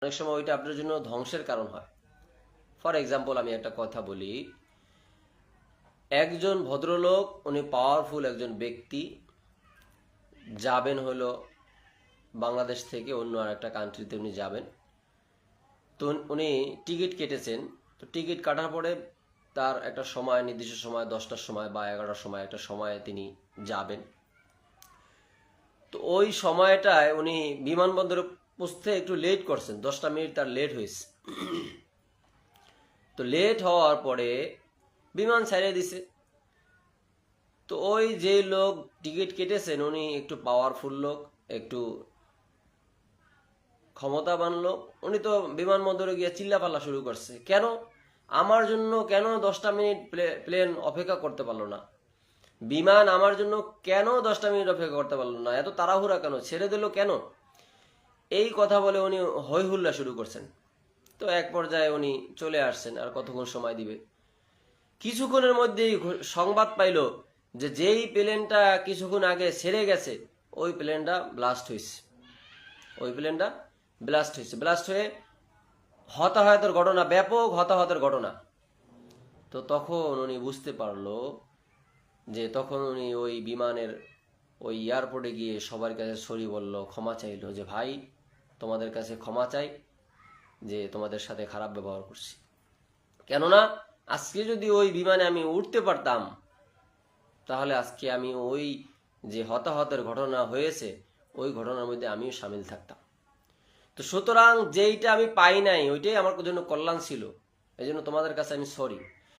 অনেক সময় ওইটা আপনার জন্য ধ্বংসের কারণ হয়। ফর এক্সাম্পল আমি একটা কথা বলি, একজন ভদ্রলোক, উনি পাওয়ারফুল একজন ব্যক্তি, যাবেন হলো বাংলাদেশ থেকে অন্য আর একটা কান্ট্রিতে উনি যাবেন। তো উনি টিকিট কেটেছেন। তো টিকিট কাটার পরে তার একটা সময়, নির্দিষ্ট সময় 10টার সময় বা 11টার সময় একটা সময়ে তিনি যাবেন। তো ওই সময়টায় উনি বিমানবন্দরে পৌঁছতে একটু লেট করছেন, 10টা মিনিট তার লেট হয়েছে। তো লেট হওয়ার পরে বিমান ছেড়ে দিছে। তো ওই যে লোক টিকিট কেটেছেন উনি একটু পাওয়ারফুল লোক, একটু ক্ষমতাবান লোক, উনি তো বিমানবন্দরে গিয়ে চিল্লাপাল্লা শুরু করছে, কেন আমার জন্য কেন 10টা মিনিট প্লেন অপেক্ষা করতে পারলো না, বিমান আমার জন্য কেন 10টা মিনিট অপেক্ষা করতে পারলো না, এত তাড়াহুড়া কেন, ছেড়ে দিল কেন, এই কথা বলে উনি হই হুল্লা শুরু করছেন। তো এক পর্যায়ে উনি চলে আসছেন, আর কতক্ষণ সময় দিবে। কিছুক্ষণের মধ্যেই সংবাদ পাইল যে যেই প্লেনটা কিছুক্ষণ আগে ছেড়ে গেছে ওই প্লেনটা ব্লাস্ট হয়েছে। ব্লাস্ট হয়ে হতাহতের ঘটনা, ব্যাপক হতাহতের ঘটনা। তো তখন উনি বুঝতে পারলো যে তখন উনি ওই বিমানের ওই এয়ারপোর্টে গিয়ে সবার কাছে সরি বলল, ক্ষমা চাইলো যে ভাই তোমাদের কাছে ক্ষমা চাই যে তোমাদের সাথে খারাপ ব্যবহার করছি। কেননা আজকে যদি ওই বিমানে আমি উঠতে পারতাম তাহলে আজকে আমি ওই যে হতাহতের ঘটনা হয়েছে ওই ঘটনার মধ্যে আমিও সামিল থাকতাম। তো সুতরাং যেইটা আমি পাই নাই ওইটাই আমার জন্য কল্যাণ ছিল, এই জন্য তোমাদের কাছে আমি সরি।